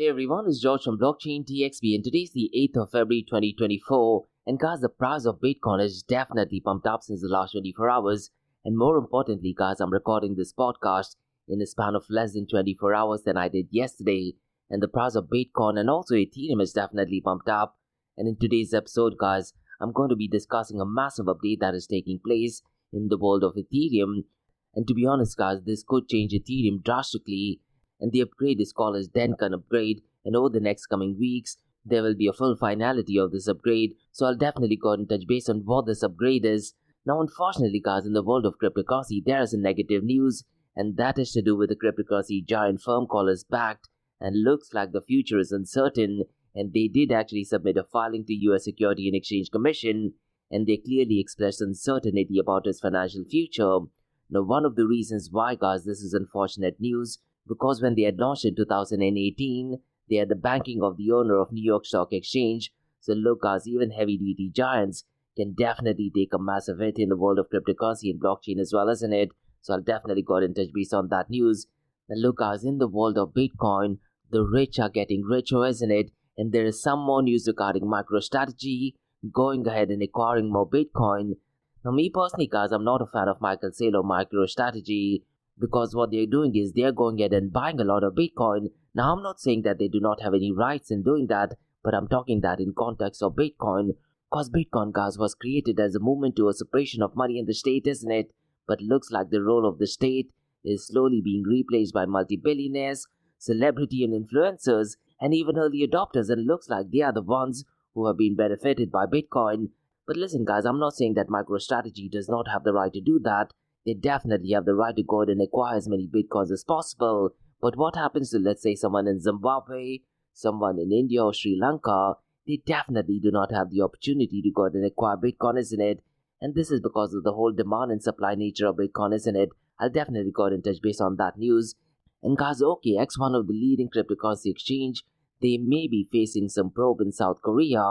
Hey everyone, it's George from Blockchain DXB and today's the 8th of February 2024 and guys, the price of Bitcoin has definitely pumped up since the last 24 hours and more importantly guys, I'm recording this podcast in a span of less than 24 hours than I did yesterday and the price of Bitcoin and also Ethereum has definitely pumped up. And in today's episode guys, I'm going to be discussing a massive update that is taking place in the world of Ethereum. And to be honest guys, this could change Ethereum drastically. And the upgrade is called as Dencun upgrade, and over the next coming weeks, there will be a full finality of this upgrade, so I'll definitely go and touch base on what this upgrade is. Now unfortunately guys, in the world of cryptocurrency, there is a negative news, and that is to do with the cryptocurrency giant firm called as Bakkt, and looks like the future is uncertain, and they did actually submit a filing to US Security and Exchange Commission, and they clearly expressed uncertainty about its financial future. Now one of the reasons why guys this is unfortunate news, because when they had launched in 2018, they had the backing of the owner of New York Stock Exchange. So look guys, even heavy-duty giants can definitely take a massive hit in the world of cryptocurrency and blockchain as well, isn't it? So I'll definitely go ahead and touch base on that news. And look guys, in the world of Bitcoin, the rich are getting richer, isn't it? And there is some more news regarding MicroStrategy going ahead and acquiring more Bitcoin. Now me personally guys, I'm not a fan of Michael Saylor or MicroStrategy, because what they're doing is they're going ahead and buying a lot of Bitcoin. Now I'm not saying that they do not have any rights in doing that, but I'm talking that in context of Bitcoin, because Bitcoin guys was created as a movement to a separation of money and the state, isn't it? But looks like the role of the state is slowly being replaced by multi-billionaires, celebrity and influencers, and even early adopters, and looks like they are the ones who have been benefited by Bitcoin. But listen guys, I'm not saying that MicroStrategy does not have the right to do that. They definitely have the right to go ahead and acquire as many Bitcoins as possible. But what happens to, let's say, someone in Zimbabwe, someone in India or Sri Lanka? They definitely do not have the opportunity to go ahead and acquire Bitcoin, isn't it? And this is because of the whole demand and supply nature of Bitcoin, isn't it? I'll definitely go ahead and touch base on that news. And guys, OKX, one of the leading cryptocurrency exchange, they may be facing some probe in South Korea.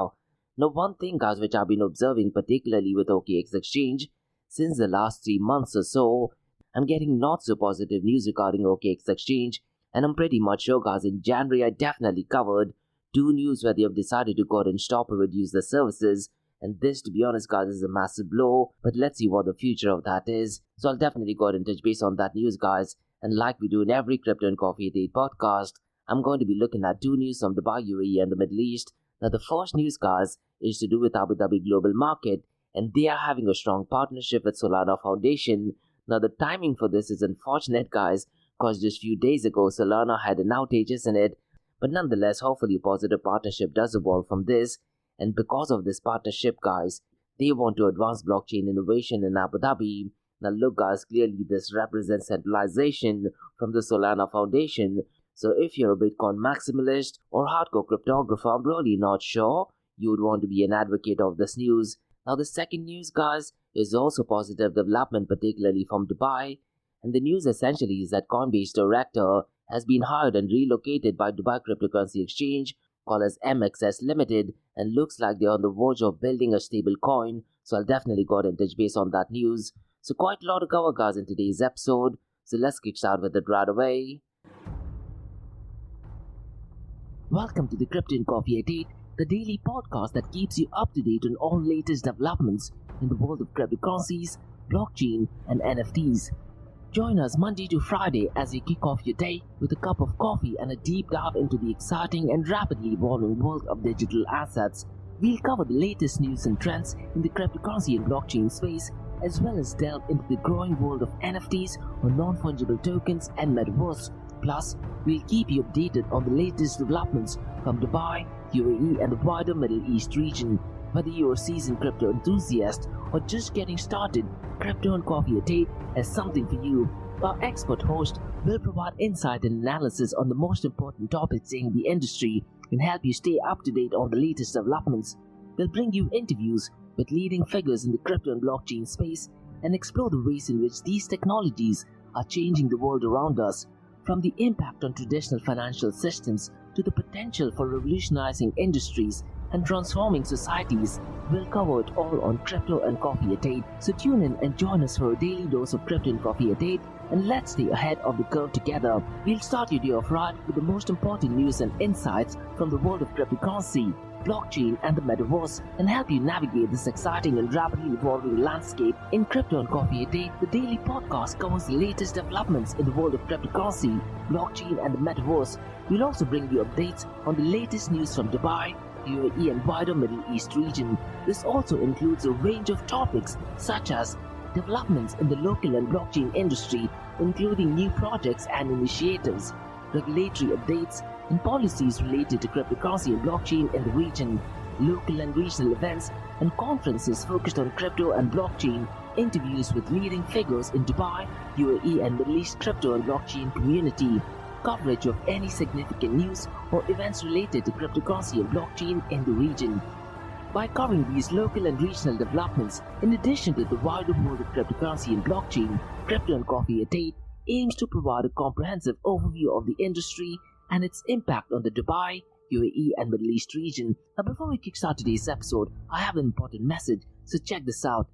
Now, one thing, guys, which I've been observing particularly with OKX exchange, since the last 3 months or so, I'm getting not so positive news regarding OKX exchange, and I'm pretty much sure guys, in January I definitely covered 2 news where they have decided to go ahead and stop or reduce their services, and this, to be honest guys, is a massive blow, but let's see what the future of that is. So I'll definitely go ahead and touch base on that news guys, and like we do in every Crypto and Coffee at 8 podcast, I'm going to be looking at 2 news from Dubai, UAE and the Middle East. Now the first news guys is to do with Abu Dhabi Global Market, and they are having a strong partnership with Solana Foundation. Now the timing for this is unfortunate guys, because just few days ago Solana had an outage, isn't it? But nonetheless, hopefully a positive partnership does evolve from this, and because of this partnership guys, they want to advance blockchain innovation in Abu Dhabi. Now look guys, clearly this represents centralization from the Solana Foundation. So if you're a Bitcoin maximalist or hardcore cryptographer, I'm really not sure you would want to be an advocate of this news. Now the second news guys is also positive development, particularly from Dubai, and the news essentially is that Coinbase director has been hired and relocated by Dubai Cryptocurrency Exchange called as MXS Limited, and looks like they're on the verge of building a stable coin, so I'll definitely go ahead and touch base on that news. So quite a lot to cover guys in today's episode, so let's kick start with it right away. Welcome to the Crypto and Coffee at 8, the daily podcast that keeps you up to date on all latest developments in the world of cryptocurrencies, blockchain, and NFTs. Join us Monday to Friday as you kick off your day with a cup of coffee and a deep dive into the exciting and rapidly evolving world of digital assets. We'll cover the latest news and trends in the cryptocurrency and blockchain space, as well as delve into the growing world of NFTs or non-fungible tokens and metaverse. Plus, we'll keep you updated on the latest developments from Dubai, UAE and the wider Middle East region. Whether you're a seasoned crypto enthusiast or just getting started, Crypto and Coffee at 8 has something for you. Our expert host will provide insight and analysis on the most important topics in the industry and help you stay up to date on the latest developments. They'll bring you interviews with leading figures in the crypto and blockchain space and explore the ways in which these technologies are changing the world around us. From the impact on traditional financial systems to the potential for revolutionizing industries and transforming societies, we'll cover it all on Crypto and Coffee at 8. So tune in and join us for a daily dose of Crypto and Coffee at 8 and let's stay ahead of the curve together. We'll start your day off right with the most important news and insights from the world of cryptocurrency, blockchain and the metaverse, and help you navigate this exciting and rapidly evolving landscape. In Crypto and Coffee a Day, the daily podcast covers the latest developments in the world of cryptocurrency, blockchain and the metaverse. We'll also bring you updates on the latest news from Dubai, UAE and wider Middle East region. This also includes a range of topics such as developments in the local and blockchain industry, including new projects and initiatives, regulatory updates, and policies related to cryptocurrency and blockchain in the region, local and regional events and conferences focused on crypto and blockchain, interviews with leading figures in Dubai, UAE and Middle East crypto and blockchain community, coverage of any significant news or events related to cryptocurrency and blockchain in the region. By covering these local and regional developments, in addition to the wider world of cryptocurrency and blockchain, Crypto and Coffee a Day aims to provide a comprehensive overview of the industry and its impact on the Dubai, UAE and Middle East region. Now before we kickstart today's episode, I have an important message, so check this out.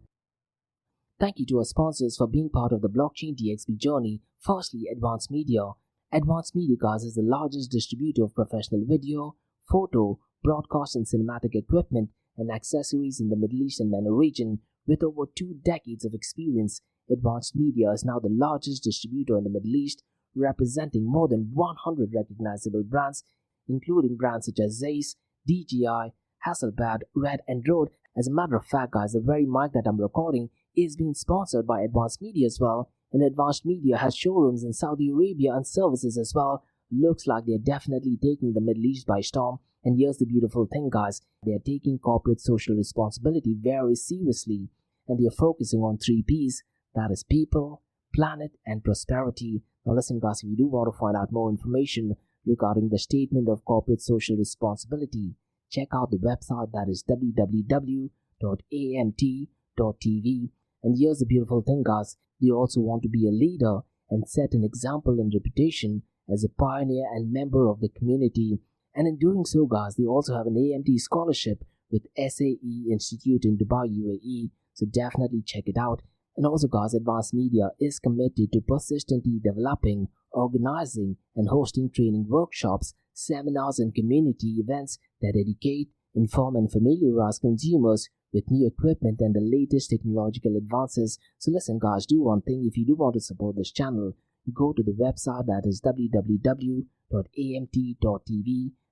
Thank you to our sponsors for being part of the blockchain DXB journey. Firstly, Advanced Media. Advanced Media, guys, is the largest distributor of professional video, photo, broadcast and cinematic equipment and accessories in the Middle East and MENA region. With over 2 decades of experience, Advanced Media is now the largest distributor in the Middle East, representing more than 100 recognizable brands, including brands such as Zeiss, DJI, Hasselblad, Red and Rode. As a matter of fact, guys, the very mic that I'm recording is being sponsored by Advanced Media as well, and Advanced Media has showrooms in Saudi Arabia and services as well. Looks like they're definitely taking the Middle East by storm. And here's the beautiful thing, guys, they're taking corporate social responsibility very seriously, and they're focusing on 3 P's, that is people, planet and prosperity. Now listen, guys, if you do want to find out more information regarding the statement of corporate social responsibility, check out the website, that is www.amt.tv. And here's the beautiful thing, guys, they also want to be a leader and set an example and reputation as a pioneer and member of the community. And in doing so, guys, they also have an AMT scholarship with SAE Institute in Dubai, UAE, so definitely check it out. And also, guys, Advanced Media is committed to persistently developing, organizing and hosting training workshops, seminars and community events that educate, inform and familiarize consumers with new equipment and the latest technological advances. So listen, guys, do one thing. If you do want to support this channel, go to the website, that is www.amt.tv,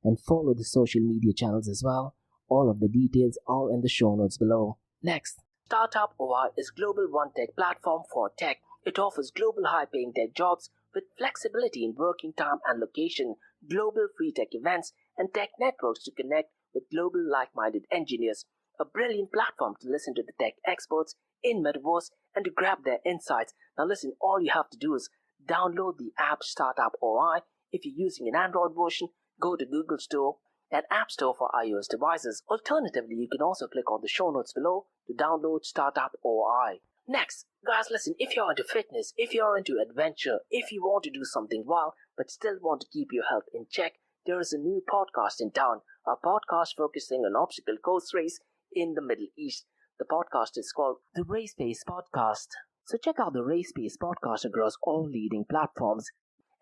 and follow the social media channels as well. All of the details are in the show notes below. Next, Startup OI is global one-tech platform for tech. It offers global high-paying tech jobs with flexibility in working time and location, global free tech events, and tech networks to connect with global like-minded engineers. A brilliant platform to listen to the tech experts in metaverse and to grab their insights. Now listen, all you have to do is download the app Startup OI. If you're using an Android version, go to Google Store and App Store for iOS devices. Alternatively, you can also click on the show notes below to download Startup OI. Next, guys, listen, if you're into fitness, if you're into adventure, if you want to do something wild but still want to keep your health in check, there is a new podcast in town, a podcast focusing on obstacle course race in the Middle East. The podcast is called the Race Pace Podcast. So check out the Race Pace Podcast across all leading platforms.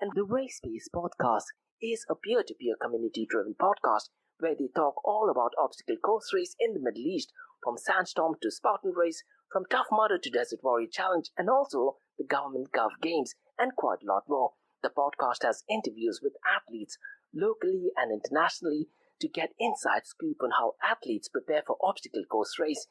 And the Race Pace Podcast is a peer-to-peer community-driven podcast where they talk all about obstacle course race in the Middle East, from Sandstorm to Spartan Race, from Tough Mudder to Desert Warrior Challenge, and also the Government Gov Games, and quite a lot more. The podcast has interviews with athletes locally and internationally to get inside scoop on how athletes prepare for obstacle course race.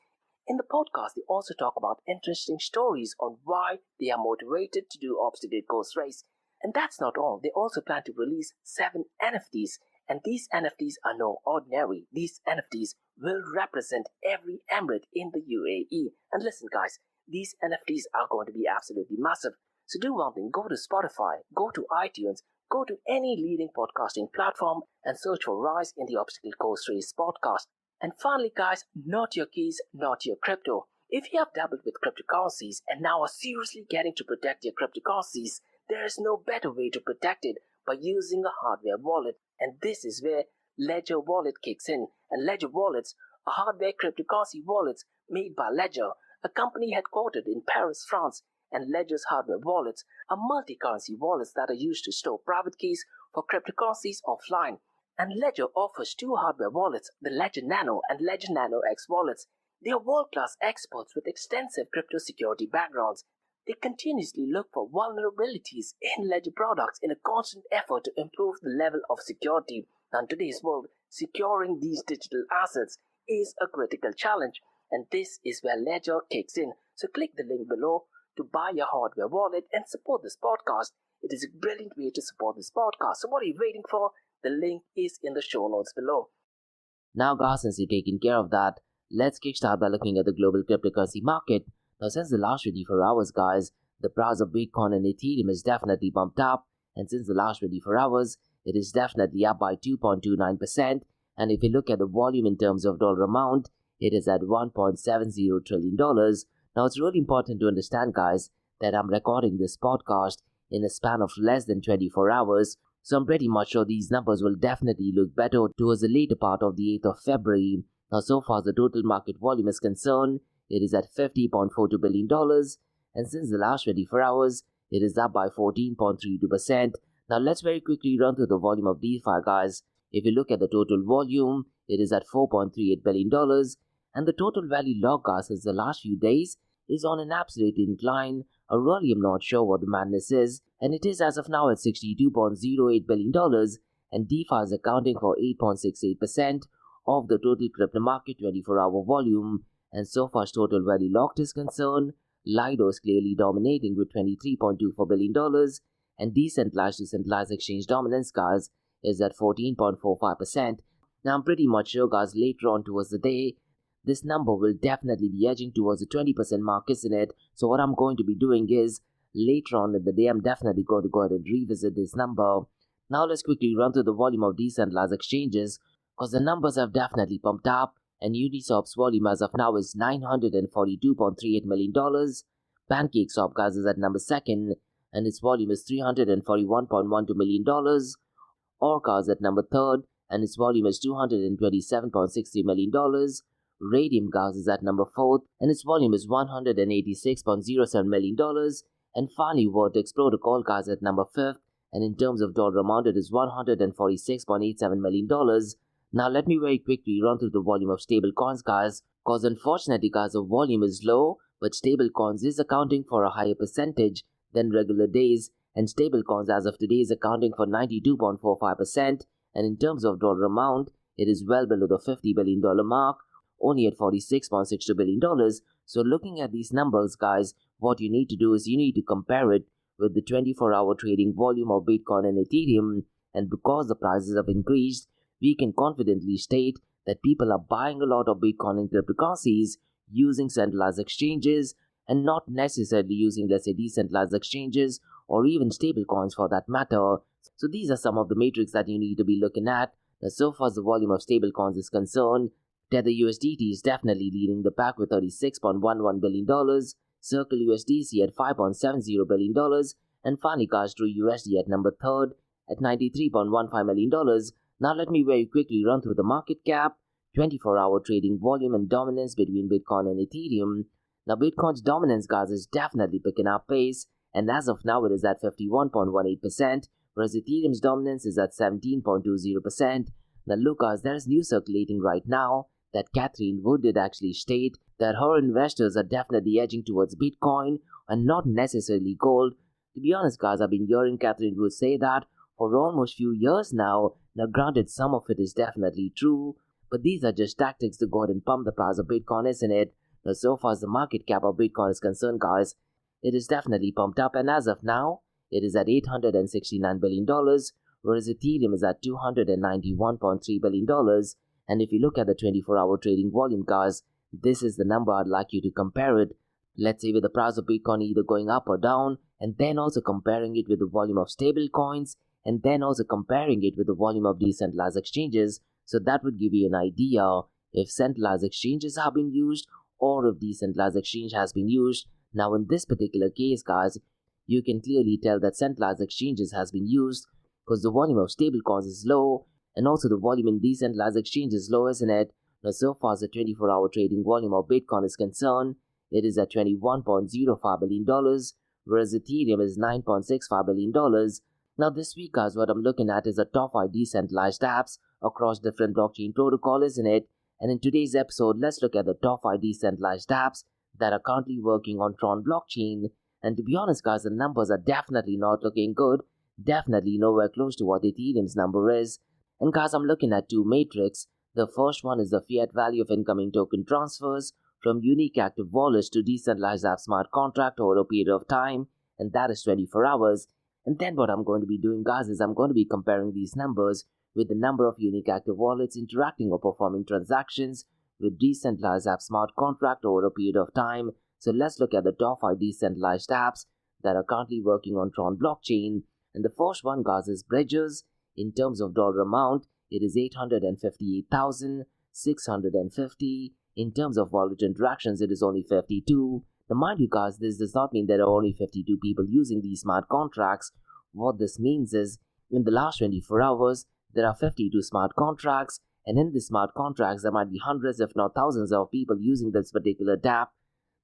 In the podcast, they also talk about interesting stories on why they are motivated to do obstacle course race. And that's not all. They also plan to release 7 NFTs. And these NFTs are no ordinary. These NFTs will represent every emirate in the UAE. And listen, guys, these NFTs are going to be absolutely massive. So do one thing. Go to Spotify, go to iTunes, go to any leading podcasting platform and search for Rise in the Obstacle Course Race podcast. And finally, guys, not your keys, not your crypto. If you have dabbled with cryptocurrencies and now are seriously getting to protect your cryptocurrencies, there is no better way to protect it by using a hardware wallet. And this is where Ledger Wallet kicks in. And Ledger Wallets are hardware cryptocurrency wallets made by Ledger, a company headquartered in Paris, France. and Ledger's hardware wallets are multi-currency wallets that are used to store private keys for cryptocurrencies offline. And Ledger offers two hardware wallets, the Ledger Nano and Ledger Nano X wallets. They are world-class experts with extensive crypto security backgrounds. They continuously look for vulnerabilities in Ledger products in a constant effort to improve the level of security. Now, in today's world, securing these digital assets is a critical challenge, and this is where Ledger kicks in. So click the link below to buy your hardware wallet and support this podcast. It is a brilliant way to support this podcast. So what are you waiting for? The link is in the show notes below. Now guys, since you've taken care of that, let's kickstart by looking at the global cryptocurrency market. Now since the last 24 hours guys, the price of Bitcoin and Ethereum is definitely bumped up, and since the last 24 hours, it is definitely up by 2.29%, and if you look at the volume in terms of dollar amount, it is at $1.70 trillion. Now it's really important to understand guys that I'm recording this podcast in a span of less than 24 hours, so I'm pretty much sure these numbers will definitely look better towards the later part of the 8th of February. Now so far as the total market volume is concerned, it is at $50.42 billion, and since the last 24 hours, it is up by 14.32%. Now let's very quickly run through the volume of DeFi guys. If you look at the total volume, it is at $4.38 billion, and the total value logged guys since the last few days is on an absolute incline. I really am not sure what the madness is, and it is as of now at $62.08 billion, and DeFi is accounting for 8.68% of the total crypto market 24-hour volume. And so far as total value locked is concerned, Lido is clearly dominating with $23.24 billion, and decentralized to centralized exchange dominance guys is at 14.45%. Now I'm pretty much sure guys later on towards the day, this number will definitely be edging towards the 20% mark, isn't it? So what I'm going to be doing is, later on in the day, I'm definitely going to go ahead and revisit this number. Now let's quickly run through the volume of decentralized exchanges, because the numbers have definitely pumped up, and Uniswap's volume as of now is $942.38 million. PancakeSwap guys is at number 2nd, and its volume is $341.12 million. Orca is at number 3rd, and its volume is $227.60 million. Radium gas is at number 4th, and its volume is $186.07 million. And finally, Vertex Protocol gas at number 5th, and in terms of dollar amount, it is $146.87 million. Now let me very quickly run through the volume of stable coins guys, cause unfortunately guys the volume is low, but stable coins is accounting for a higher percentage than regular days, and stable coins as of today is accounting for 92.45%, and in terms of dollar amount, it is well below the $50 billion mark, only at $46.62 billion. So looking at these numbers guys, what you need to do is you need to compare it with the 24-hour trading volume of Bitcoin and Ethereum, and because the prices have increased, we can confidently state that people are buying a lot of Bitcoin and cryptocurrencies using centralized exchanges and not necessarily using, let's say, decentralized exchanges or even stable coins for that matter. So these are some of the metrics that you need to be looking at. Now, so far as the volume of stable coins is concerned, Tether USDT is definitely leading the pack with $36.11 billion, Circle USDC at $5.70 billion, and finally True USD at number 3rd at $93.15 million. Now let me very quickly run through the market cap, 24-hour trading volume and dominance between Bitcoin and Ethereum. Now Bitcoin's dominance guys is definitely picking up pace, and as of now it is at 51.18%, whereas Ethereum's dominance is at 17.20%. Now look guys, there is news circulating right now that Catherine Wood did actually state that her investors are definitely edging towards Bitcoin and not necessarily gold. To be honest guys, I've been hearing Catherine Wood say that for almost few years now. Now granted, some of it is definitely true, but these are just tactics to go ahead and pump the price of Bitcoin, isn't it? Now so far as the market cap of Bitcoin is concerned guys, it is definitely pumped up, and as of now, it is at $869 billion, whereas Ethereum is at $291.3 billion. And if you look at the 24-hour trading volume guys, this is the number I'd like you to compare it, let's say with the price of Bitcoin either going up or down, and then also comparing it with the volume of stable coins, and then also comparing it with the volume of decentralized exchanges. So that would give you an idea if centralized exchanges have been used or if decentralized exchange has been used. Now in this particular case guys, you can clearly tell that centralized exchanges has been used because the volume of stable coins is low, and also the volume in decentralized exchange is low, isn't it? Now so far as the 24-hour trading volume of Bitcoin is concerned, it is at $21.05 billion, whereas Ethereum is $9.65 billion. Now this week, guys, what I'm looking at is the top 5 decentralized apps across different blockchain protocols, isn't it? And in today's episode, let's look at the top 5 decentralized apps that are currently working on Tron blockchain. And to be honest, guys, the numbers are definitely not looking good. Definitely nowhere close to what Ethereum's number is. And guys, I'm looking at two metrics. The first one is the fiat value of incoming token transfers from unique active wallets to decentralized app smart contract over a period of time, and that is 24 hours. And then what I'm going to be doing, guys, is I'm going to be comparing these numbers with the number of unique active wallets interacting or performing transactions with decentralized app smart contract over a period of time. So let's look at the top 5 decentralized apps that are currently working on Tron blockchain. And the first one, guys, is Bridges. In terms of dollar amount, it is 858,650. In terms of wallet interactions, it is only 52. Now mind you, guys, this does not mean there are only 52 people using these smart contracts. What this means is, in the last 24 hours, there are 52 smart contracts, and in these smart contracts, there might be hundreds if not thousands of people using this particular dApp.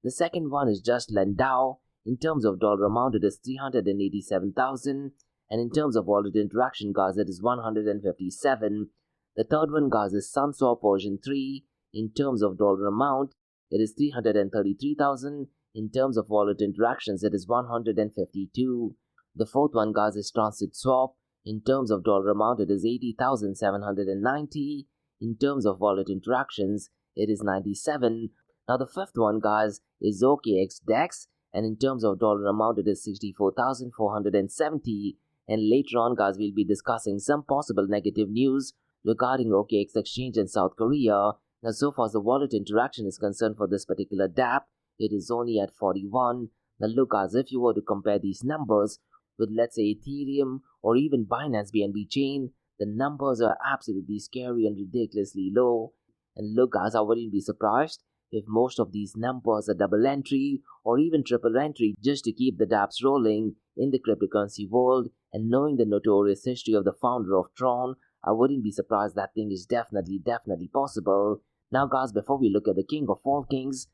The second one is Just Lend DAO. In terms of dollar amount, it is 387,000. And in terms of wallet interaction, guys, it is 157. The third one, guys, is SunSwap version 3. In terms of dollar amount, it is 333,000. In terms of wallet interactions, it is 152. The fourth one, guys, is Transit Swap. In terms of dollar amount, it is 80,790. In terms of wallet interactions, it is 97. Now the fifth one, guys, is OKX DEX. And in terms of dollar amount, it is 64,470. And later on, guys, we'll be discussing some possible negative news regarding OKX exchange in South Korea. Now, so far as the wallet interaction is concerned for this particular dApp, it is only at 41. Now, look, guys, if you were to compare these numbers with, let's say, Ethereum or even Binance BNB chain, the numbers are absolutely scary and ridiculously low. And look, guys, I wouldn't be surprised if most of these numbers are double entry or even triple entry just to keep the dApps rolling in the cryptocurrency world. And knowing the notorious history of the founder of Tron, I wouldn't be surprised that thing is definitely possible. Now, guys, before we look at the king of all kings,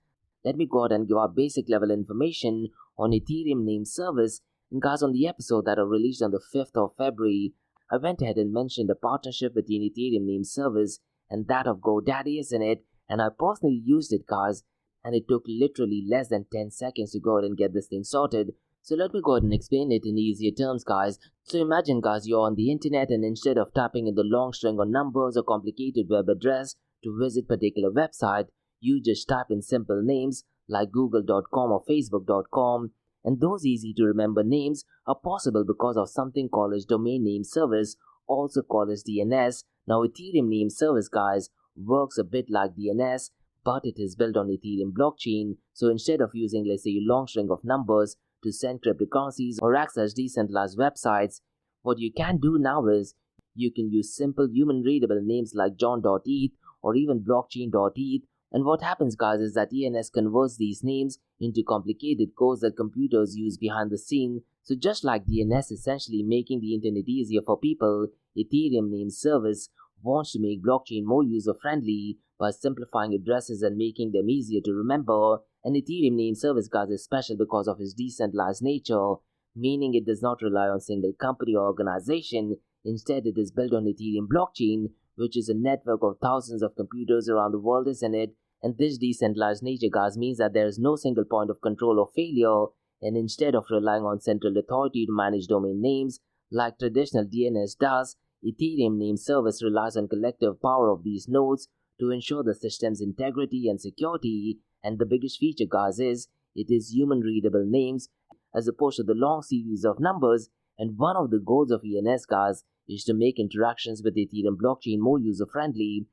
let me go ahead and give our basic level information on Ethereum name service. And guys, on the episode that I released on the 5th of February, I went ahead and mentioned the partnership between Ethereum name service and that of GoDaddy, isn't it? And I personally used it, guys, and it took literally less than 10 seconds to go ahead and get this thing sorted. So let me go ahead and explain it in easier terms, guys. So imagine, guys, you're on the internet, and instead of typing in the long string of numbers or complicated web address to visit particular website, you just type in simple names like google.com or facebook.com. And those easy to remember names are possible because of something called as domain name service, also called as DNS. Now Ethereum name service, guys, works a bit like DNS, but it is built on Ethereum blockchain. So instead of using, let's say, a long string of numbers to send cryptocurrencies or access decentralized websites, what you can do now is you can use simple human readable names like john.eth or even blockchain.eth. And what happens, guys, is that ENS converts these names into complicated codes that computers use behind the scene. So just like DNS essentially making the internet easier for people, Ethereum name service wants to make blockchain more user-friendly by simplifying addresses and making them easier to remember. And Ethereum name service, guys, is special because of its decentralized nature, meaning it does not rely on single company or organization. Instead, it is built on Ethereum blockchain, which is a network of thousands of computers around the world, isn't it? And this decentralized nature, guys, means that there is no single point of control or failure. And instead of relying on central authority to manage domain names like traditional DNS does, Ethereum name service relies on collective power of these nodes to ensure the system's integrity and security. And the biggest feature, guys, is it is human readable names as opposed to the long series of numbers. And one of the goals of ENS, guys, is to make interactions with Ethereum blockchain more user-friendly.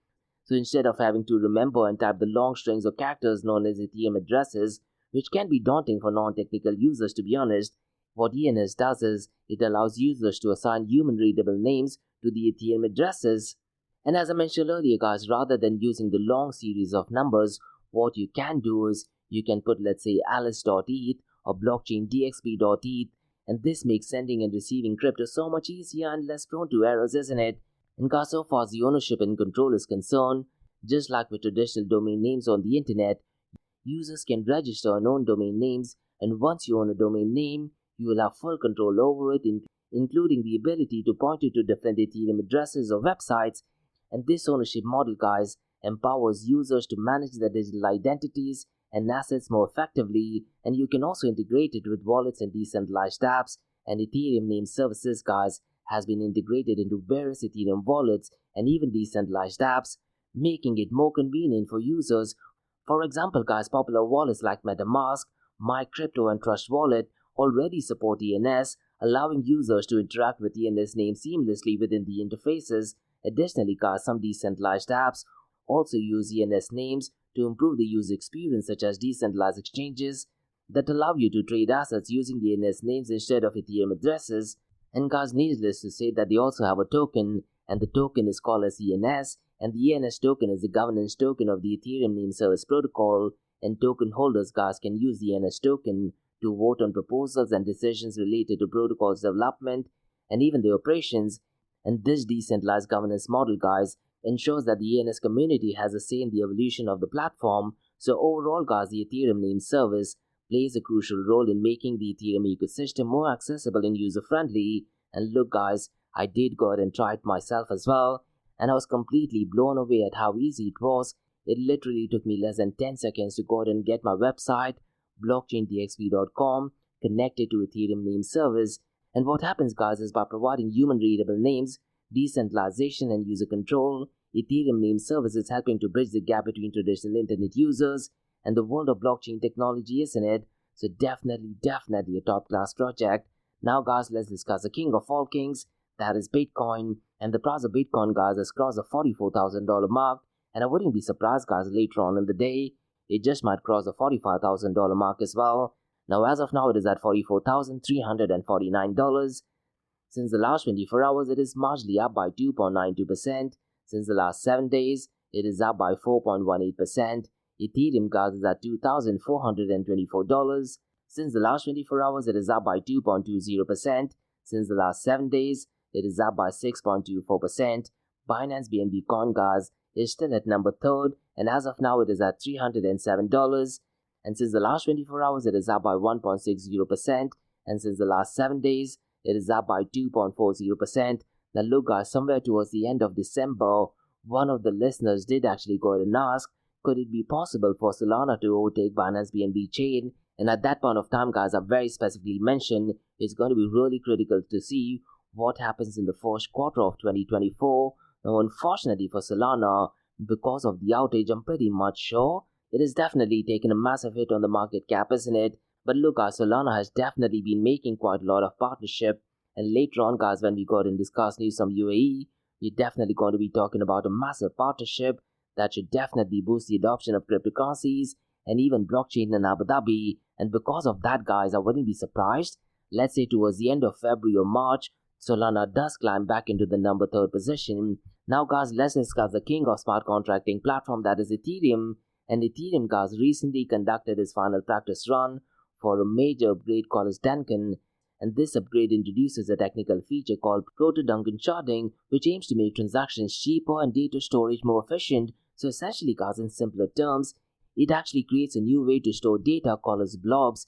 So instead of having to remember and type the long strings of characters known as Ethereum addresses, which can be daunting for non-technical users, to be honest, what ENS does is it allows users to assign human readable names to the Ethereum addresses. And as I mentioned earlier, guys, rather than using the long series of numbers, what you can do is you can put, let's say, alice.eth or blockchain DXB.eth, and this makes sending and receiving crypto so much easier and less prone to errors, isn't it? And guys, so far as the ownership and control is concerned, just like with traditional domain names on the internet, users can register and own domain names and once you own a domain name, you will have full control over it, including the ability to point you to different Ethereum addresses or websites. And this ownership model, guys, empowers users to manage their digital identities and assets more effectively, and you can also integrate it with wallets and decentralized apps. And Ethereum name services, guys, has been integrated into various Ethereum wallets and even decentralized apps, making it more convenient for users. For example, guys, popular wallets like MetaMask, MyCrypto, and Trust Wallet already support ENS, allowing users to interact with ENS names seamlessly within the interfaces. Additionally, guys, some decentralized apps also use ENS names to improve the user experience, such as decentralized exchanges that allow you to trade assets using ENS names instead of Ethereum addresses. And guys, needless to say that they also have a token, and the token is called as ENS, and the ENS token is the governance token of the Ethereum name service protocol, and token holders, guys, can use the ENS token to vote on proposals and decisions related to protocol's development and even the operations. And this decentralized governance model, guys, ensures that the ENS community has a say in the evolution of the platform. So overall, guys, the Ethereum name service plays a crucial role in making the Ethereum ecosystem more accessible and user-friendly. And look, guys, I did go ahead and try it myself as well, and I was completely blown away at how easy it was. It literally took me less than 10 seconds to go ahead and get my website, blockchaindxb.com, connected to Ethereum name service. And what happens, guys, is by providing human-readable names, decentralization, and user control, Ethereum name service is helping to bridge the gap between traditional internet users and the world of blockchain technology, isn't it? So definitely a top-class project. Now, guys, let's discuss the king of all kings, that is Bitcoin. And the price of Bitcoin, guys, has crossed the $44,000 mark, and I wouldn't be surprised, guys, later on in the day it just might cross the $45,000 mark as well. Now, as of now, it is at $44,349. Since the last 24 hours, it is marginally up by 2.92%. Since the last 7 days, it is up by 4.18%. Ethereum, guys, is at $2,424. Since the last 24 hours, it is up by 2.20%. Since the last 7 days, it is up by 6.24%. Binance BNB Coin, guys, is still at number 3rd, and as of now, it is at $307. And since the last 24 hours, it is up by 1.60%. And since the last 7 days, it is up by 2.40%. Now look, guys, somewhere towards the end of December, one of the listeners did actually go ahead and ask, could it be possible for Solana to overtake Binance BNB chain? And at that point of time, guys, I very specifically mentioned it's going to be really critical to see what happens in the first quarter of 2024. Now, unfortunately for Solana, because of the outage, I'm pretty much sure it has definitely taken a massive hit on the market cap, isn't it? But look, guys, Solana has definitely been making quite a lot of partnership. And later on, guys, when we go ahead and discuss news from UAE, we're definitely going to be talking about a massive partnership that should definitely boost the adoption of cryptocurrencies and even blockchain in Abu Dhabi. And because of that, guys, I wouldn't be surprised, let's say towards the end of February or March, Solana does climb back into the number 3rd position. Now, guys, let's discuss the king of smart contracting platform, that is Ethereum. And Ethereum, guys, recently conducted its final practice run for a major upgrade called as Dencun. And this upgrade introduces a technical feature called proto-danksharding, which aims to make transactions cheaper and data storage more efficient. So essentially, guys, in simpler terms, it actually creates a new way to store data called as blobs.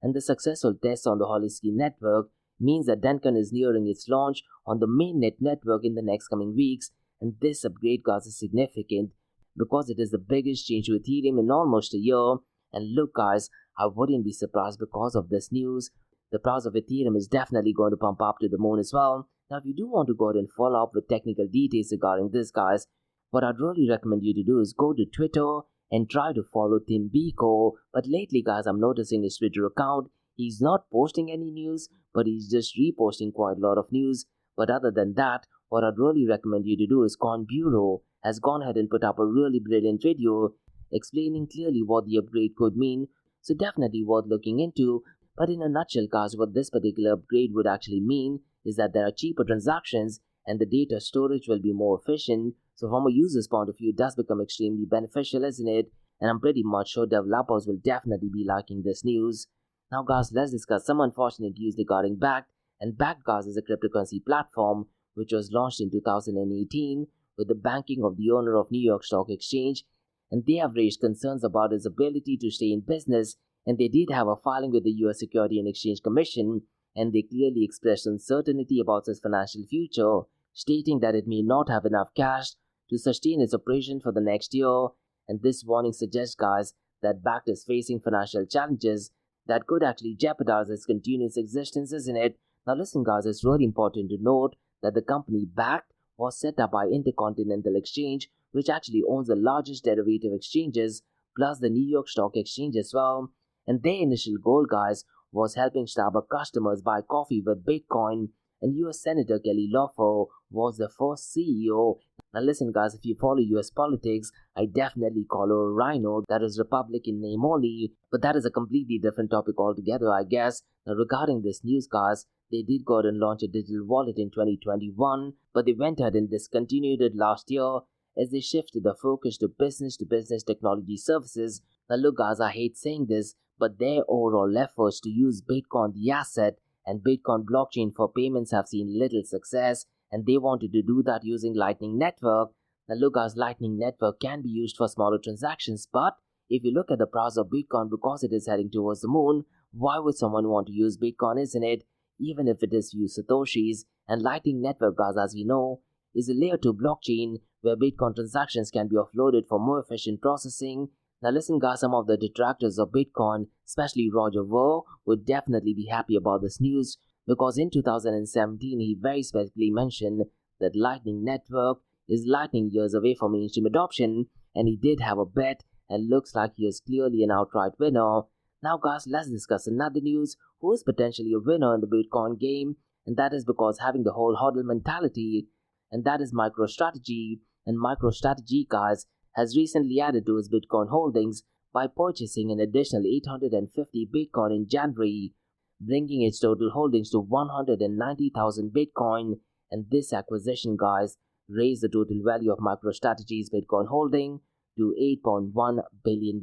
And the successful test on the Holesky network means that Dencun is nearing its launch on the mainnet network in the next coming weeks. And this upgrade, guys, is significant because it is the biggest change to Ethereum in almost a year. And look, guys, I wouldn't be surprised because of this news. The price of Ethereum is definitely going to pump up to the moon as well. Now, if you do want to go ahead and follow up with technical details regarding this, guys, what I'd really recommend you to do is go to Twitter and try to follow Tim Biko. But lately, guys, I'm noticing his Twitter account, he's not posting any news, but he's just reposting quite a lot of news. But other than that, what I'd really recommend you to do is Coin Bureau has gone ahead and put up a really brilliant video explaining clearly what the upgrade could mean. So definitely worth looking into. But in a nutshell, guys, what this particular upgrade would actually mean is that there are cheaper transactions and the data storage will be more efficient. So from a user's point of view, it does become extremely beneficial, isn't it? And I'm pretty much sure developers will definitely be liking this news. Now, guys, let's discuss some unfortunate news regarding Bakkt. And Bakkt, guys, is a cryptocurrency platform which was launched in 2018 with the backing of the owner of New York Stock Exchange. And they have raised concerns about its ability to stay in business and they did have a filing with the US Security and Exchange Commission, and they clearly expressed uncertainty about its financial future, stating that it may not have enough cash to sustain its operation for the next year. And this warning suggests, guys, that Bakkt is facing financial challenges that could actually jeopardize its continuous existence, isn't it? Now listen, guys, it's really important to note that the company Bakkt was set up by Intercontinental Exchange, which actually owns the largest derivative exchanges, plus the New York Stock Exchange as well. And their initial goal, guys, was helping Starbucks customers buy coffee with Bitcoin, and US Senator Kelly Loeffler was the first CEO. Now listen, guys, if you follow US politics, I definitely call her a rhino. That is Republican name only, but that is a completely different topic altogether, I guess. Now regarding this news, guys, they did go ahead and launch a digital wallet in 2021, but they went ahead and discontinued it last year as they shifted the focus to business technology services. Now look, guys, I hate saying this, but their overall efforts to use Bitcoin the asset and Bitcoin blockchain for payments have seen little success, and they wanted to do that using Lightning Network. Now look, guys, Lightning Network can be used for smaller transactions, but if you look at the price of Bitcoin, because it is heading towards the moon, why would someone want to use Bitcoin, isn't it? Even if it is few satoshis. And Lightning Network, guys, as we know, is a layer 2 blockchain where Bitcoin transactions can be offloaded for more efficient processing. Now listen, guys, some of the detractors of Bitcoin, especially Roger Ver, would definitely be happy about this news, because in 2017 he very specifically mentioned that Lightning Network is lightning years away from mainstream adoption, and he did have a bet, and looks like he is clearly an outright winner. Now, guys, let's discuss another news who is potentially a winner in the Bitcoin game, and that is because having the whole hodl mentality, and that is MicroStrategy. And MicroStrategy, guys, has recently added to its Bitcoin holdings by purchasing an additional 850 Bitcoin in January, bringing its total holdings to 190,000 Bitcoin. And this acquisition, guys, raised the total value of MicroStrategy's Bitcoin holding to $8.1 billion.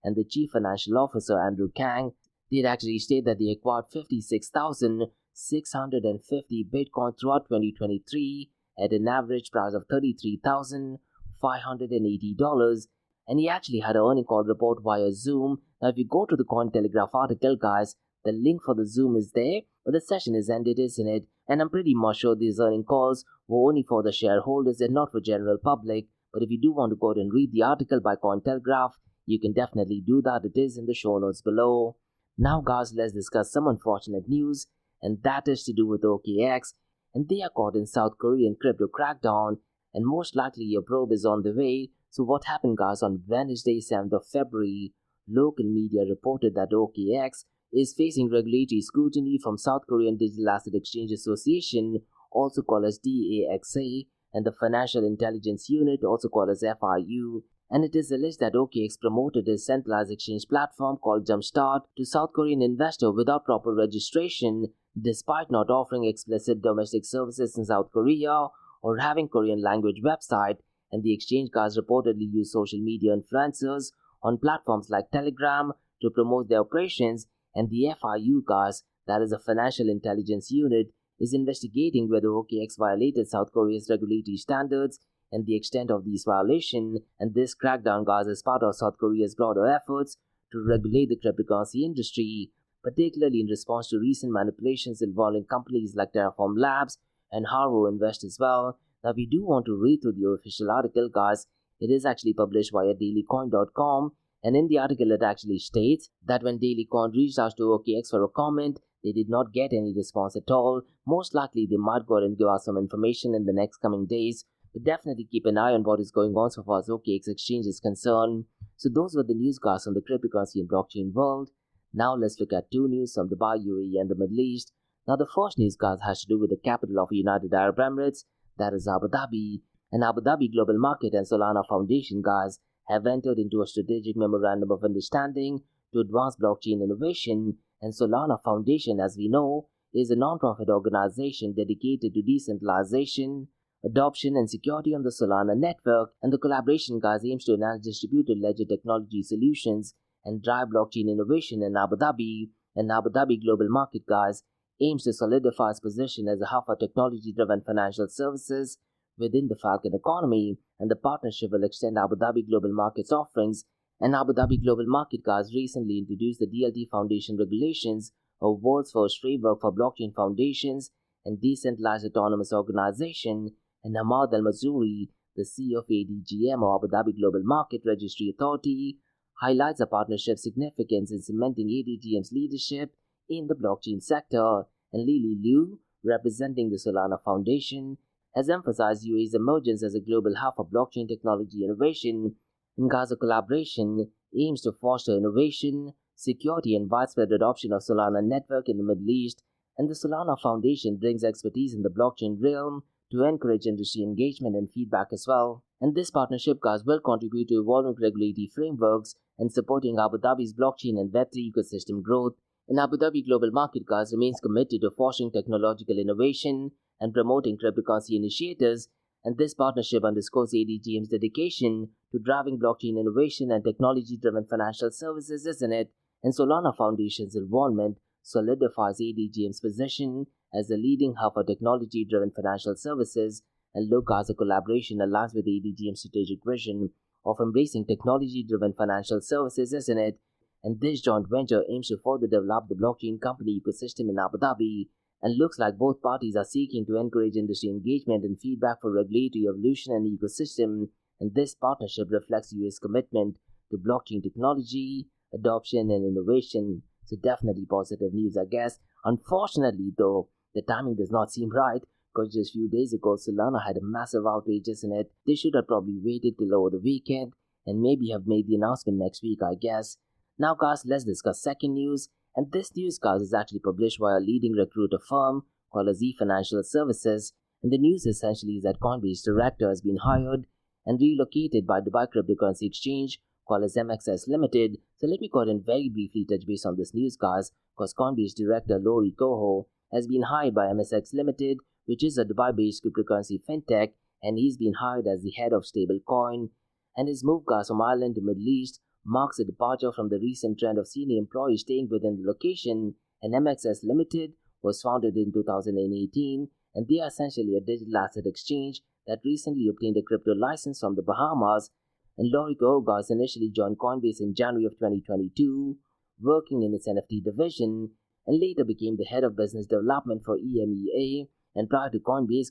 And the chief financial officer, Andrew Kang, did actually state that they acquired 56,650 Bitcoin throughout 2023 at an average price of $33,580. And he actually had an earning call report via Zoom. Now, if you go to the Cointelegraph article, guys, the link for the Zoom is there, but the session is ended, isn't it? And I'm pretty much sure these earning calls were only for the shareholders and not for general public. But if you do want to go ahead and read the article by Cointelegraph, you can definitely do that. It is in the show notes below. Now, guys, let's discuss some unfortunate news, and that is to do with OKX. And they are caught in South Korean crypto crackdown, and most likely a probe is on the way. So what happened, guys? On Wednesday, 7th of February, local media reported that OKX is facing regulatory scrutiny from South Korean Digital Asset Exchange Association, also called as DAXA, and the Financial Intelligence Unit, also called as FIU. And it is alleged that OKX promoted a centralized exchange platform called Jumpstart to South Korean investors without proper registration, despite not offering explicit domestic services in South Korea or having Korean language website. And the exchange, guys, reportedly used social media influencers on platforms like Telegram to promote their operations. And the FIU, guys, that is a Financial Intelligence Unit, is investigating whether OKX violated South Korea's regulatory standards and the extent of these violations. And this crackdown, guys, is part of South Korea's broader efforts to regulate the cryptocurrency industry, particularly in response to recent manipulations involving companies like Terraform Labs and Harvo Invest as well. Now, if you do want to read through the official article, guys, it is actually published via dailycoin.com, and in the article it actually states that when Dailycoin reached out to OKX for a comment, they did not get any response at all. Most likely they might go ahead and give us some information in the next coming days, but definitely keep an eye on what is going on so far as OKX exchange is concerned. So those were the news, guys, on the cryptocurrency and blockchain world. Now let's look at two news from Dubai, UAE and the Middle East. Now the first news, guys, has to do with the capital of United Arab Emirates, that is Abu Dhabi. And Abu Dhabi Global Market and Solana Foundation, guys, have entered into a strategic memorandum of understanding to advance blockchain innovation. And Solana Foundation, as we know, is a non-profit organization dedicated to decentralization, adoption and security on the Solana network. And the collaboration, guys, aims to enhance distributed ledger technology solutions and drive blockchain innovation in Abu Dhabi. And Abu Dhabi Global Market, guys, aims to solidify its position as a hub for technology-driven financial services within the Falcon economy. And the partnership will extend Abu Dhabi Global Market's offerings And Abu Dhabi Global Market guys recently introduced the DLT Foundation regulations, a world's first framework for blockchain foundations and decentralized autonomous organization. And Hamad Al-Mazuri, the CEO of ADGM or Abu Dhabi Global Market Registry Authority, highlights the partnership's significance in cementing ADGM's leadership in the blockchain sector. And Lili Liu, representing the Solana Foundation, has emphasized UAE's emergence as a global hub for blockchain technology innovation. And Gaza collaboration aims to foster innovation, security, and widespread adoption of Solana network in the Middle East. And the Solana Foundation brings expertise in the blockchain realm to encourage industry engagement and feedback as well. And this partnership will contribute to evolving regulatory frameworks and supporting Abu Dhabi's blockchain and Web3 ecosystem growth. And Abu Dhabi Global Market remains committed to fostering technological innovation and promoting cryptocurrency initiatives. And this partnership underscores ADGM's dedication to driving blockchain innovation and technology-driven financial services, isn't it? And Solana Foundation's involvement solidifies ADGM's position as the leading hub for technology-driven financial services, and Gaza collaboration aligns with ADGM's strategic vision of embracing technology-driven financial services, isn't it? And this joint venture aims to further develop the blockchain company ecosystem in Abu Dhabi, and looks like both parties are seeking to encourage industry engagement and feedback for regulatory evolution and ecosystem. And this partnership reflects UAE's commitment to blockchain technology, adoption, and innovation. So definitely positive news, I guess. Unfortunately, though, the timing does not seem right, because just a few days ago, Solana had a massive outrage, isn't it? They should have probably waited till over the weekend and maybe have made the announcement next week, I guess. Now, guys, let's discuss second news. And this news, guys, is actually published by a leading recruiter firm called Z Financial Services. And the news essentially is that Coinbase director has been hired and relocated by Dubai Cryptocurrency Exchange called as MXS Limited. So let me go ahead and very briefly touch base on this news, guys, because Coinbase director Lori Coho has been hired by MXS Limited, which is a Dubai-based cryptocurrency fintech, and he's been hired as the head of stablecoin. And his move, guys, from Ireland to Middle East marks a departure from the recent trend of senior employees staying within the location. And MXS Limited was founded in 2018, and they are essentially a digital asset exchange that recently obtained a crypto license from the Bahamas. And Lori Coho initially joined Coinbase in January of 2022, working in its NFT division, and later became the head of business development for EMEA. And prior to Coinbase,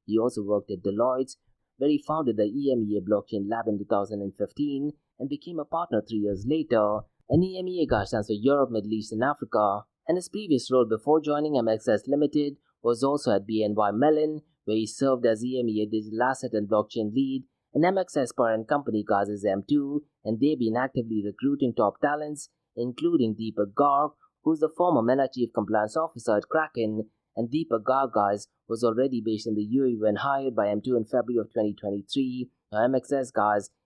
he also worked at Deloitte, where he founded the EMEA Blockchain Lab in 2015 and became a partner 3 years later. And EMEA stands for Europe, Middle East, and Africa. And his previous role before joining MXS Limited was also at BNY Mellon, where he served as EMEA Digital Asset and Blockchain Lead. And MXS parent company is M2, and they've been actively recruiting top talents, including Deepak Garg, who's the former MENA Chief Compliance Officer at Kraken. And Deepak Garg was already based in the UAE when hired by M2 in February of 2023. Now MXS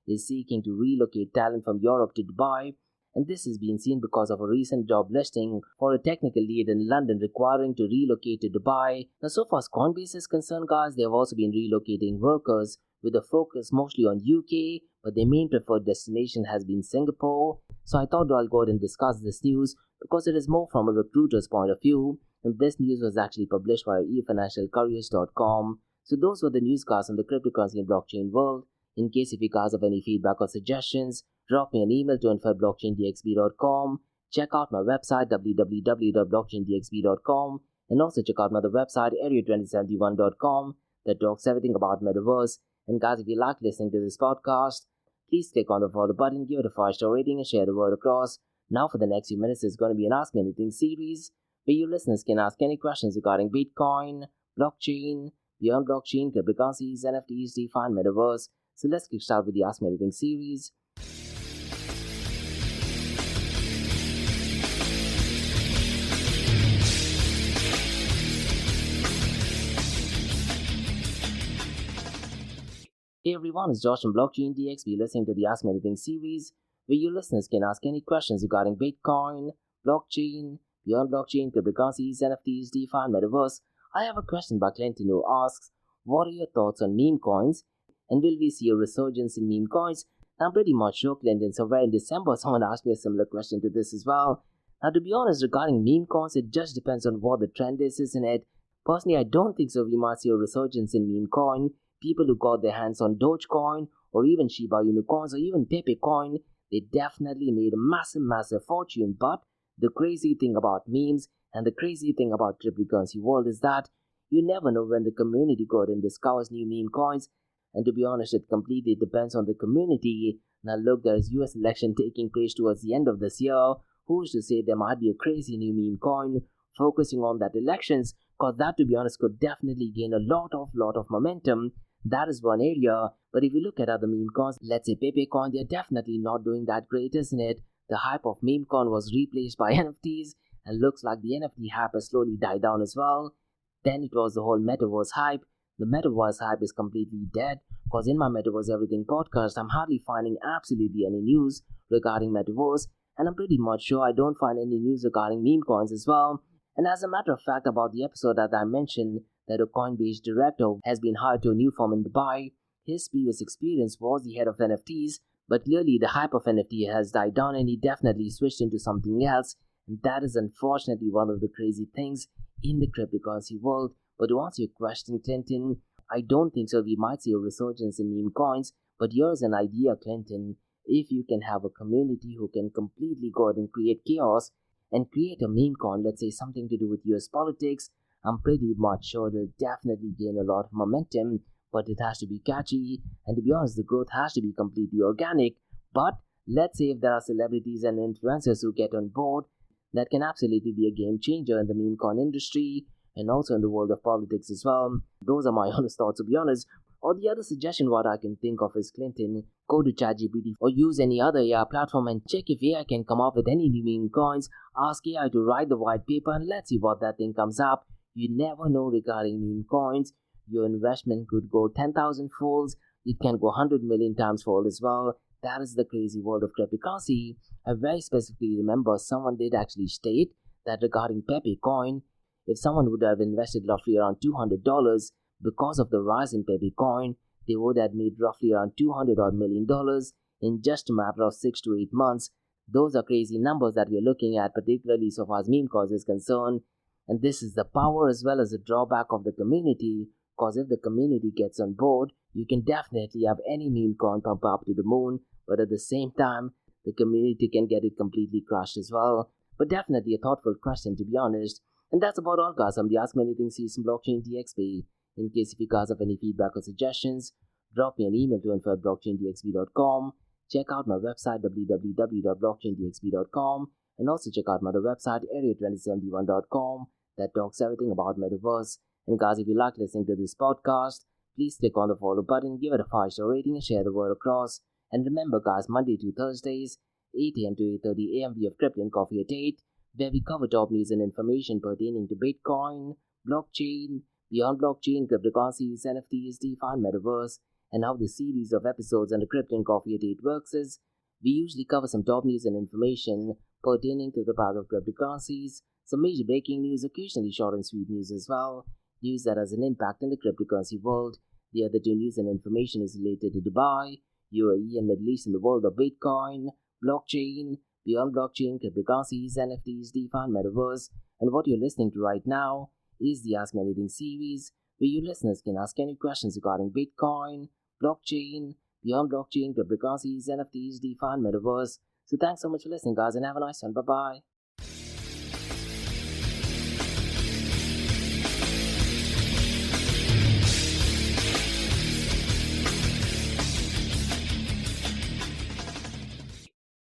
is seeking to relocate talent from Europe to Dubai, and this has been seen because of a recent job listing for a technical lead in London requiring to relocate to Dubai. Now, so far as Coinbase is concerned, they have also been relocating workers with a focus mostly on UK, but their main preferred destination has been Singapore. So I thought I'll go ahead and discuss this news because it is more from a recruiter's point of view, and this news was actually published by efinancialcareers.com. So those were the newscasts on the cryptocurrency and blockchain world. In case if you guys have any feedback or suggestions, drop me an email to info@blockchaindxb.com. Check out my website www.blockchaindxb.com, and also check out my other website area2071.com that talks everything about metaverse. And guys, if you like listening to this podcast, please click on the follow button, give it a 5-star rating, and share the word across. Now for the next few minutes is going to be an Ask Me Anything series, where you listeners can ask any questions regarding Bitcoin, blockchain, beyond blockchain, cryptocurrencies, NFTs, DeFi, and metaverse. So let's kick start with the Ask Me Anything series. Hey everyone, it's Josh from Blockchain DXB listening to the Ask Me Anything series, where you listeners can ask any questions regarding Bitcoin, blockchain, beyond blockchain, cryptocurrencies, NFTs, DeFi, and metaverse. I have a question by Clinton who asks, what are your thoughts on meme coins, and will we see a resurgence in meme coins? I'm pretty much sure, Clinton, somewhere in December someone asked me a similar question to this as well. Now, to be honest, regarding meme coins, it just depends on what the trend is, isn't it? Personally, I don't think so we might see a resurgence in meme coin. People who got their hands on Dogecoin, or even Shiba Inu coins, or even Pepe coin, they definitely made a massive fortune. But the crazy thing about memes and the crazy thing about cryptocurrency world is that you never know when the community goes and discovers new meme coins. And to be honest, it completely depends on the community. Now look, there's US election taking place towards the end of this year. Who's to say there might be a crazy new meme coin focusing on that elections? Cause that, to be honest, could definitely gain a lot of momentum. That is one area. But if you look at other meme coins, let's say Pepe coin, they're definitely not doing that great, isn't it? The hype of meme coin was replaced by NFTs, and looks like the NFT hype has slowly died down as well. Then it was the whole metaverse hype. The metaverse hype is completely dead, because in my Metaverse Everything podcast, I'm hardly finding absolutely any news regarding metaverse, and I'm pretty much sure I don't find any news regarding meme coins as well. And as a matter of fact, about the episode that I mentioned, that a Coinbase director has been hired to a new firm in Dubai, his previous experience was the head of NFTs, but clearly the hype of NFT has died down and he definitely switched into something else, and that is unfortunately one of the crazy things in the cryptocurrency world. But to answer your question, Clinton, I don't think so. We might see a resurgence in meme coins, but here's an idea, Clinton. If you can have a community who can completely go out and create chaos and create a meme coin, let's say something to do with US politics, I'm pretty much sure they'll definitely gain a lot of momentum, but it has to be catchy, and to be honest, the growth has to be completely organic. But let's say if there are celebrities and influencers who get on board, that can absolutely be a game changer in the meme coin industry and also in the world of politics as well. Those are my honest thoughts, to be honest. Or the other suggestion what I can think of is, Clinton, go to ChatGPT or use any other AI platform and check if AI can come up with any new meme coins. Ask AI to write the white paper and let's see what that thing comes up. You never know regarding meme coins. Your investment could go 10,000 folds. It can go 100 million times fold as well. That is the crazy world of cryptocurrency. I very specifically remember someone did actually state that regarding Pepe coin, if someone would have invested roughly around $200 because of the rise in Pepe coin, they would have made roughly around $200 million in just a matter of 6 to 8 months. Those are crazy numbers that we're looking at, particularly so far as meme coins is concerned. And this is the power as well as the drawback of the community, because if the community gets on board, you can definitely have any meme coin pump up to the moon, but at the same time, the community can get it completely crushed as well. But definitely a thoughtful question, to be honest. And that's about all, guys. I'm the Ask Me Anything season blockchain DXB. In case if you guys have any feedback or suggestions, drop me an email to info@blockchaindxb.com. Check out my website www.blockchaindxb.com, and also check out my other website area2071.com that talks everything about metaverse. And guys, if you like listening to this podcast, please click on the follow button, give it a 5-star rating, and share the word across. And remember, guys, Monday to Thursdays, 8 a.m. to 8:30 a.m. we have Crypto and Coffee at 8, where we cover top news and information pertaining to Bitcoin, blockchain, beyond blockchain, cryptocurrencies, NFTs, DeFi, and metaverse. And how the series of episodes on the Crypto and Coffee at 8 works is, we usually cover some top news and information pertaining to the path of cryptocurrencies, some major breaking news, occasionally short and sweet news as well, news that has an impact in the cryptocurrency world. The other two news and information is related to Dubai, UAE, and Middle East in the world of Bitcoin, blockchain, beyond blockchain, cryptocurrencies, NFTs, DeFi, and metaverse. And what you're listening to right now is the Ask Me Anything series, where you listeners can ask any questions regarding Bitcoin, blockchain, beyond blockchain, cryptocurrencies, NFTs, DeFi, and metaverse. So thanks so much for listening, guys, and have a nice one. Bye-bye.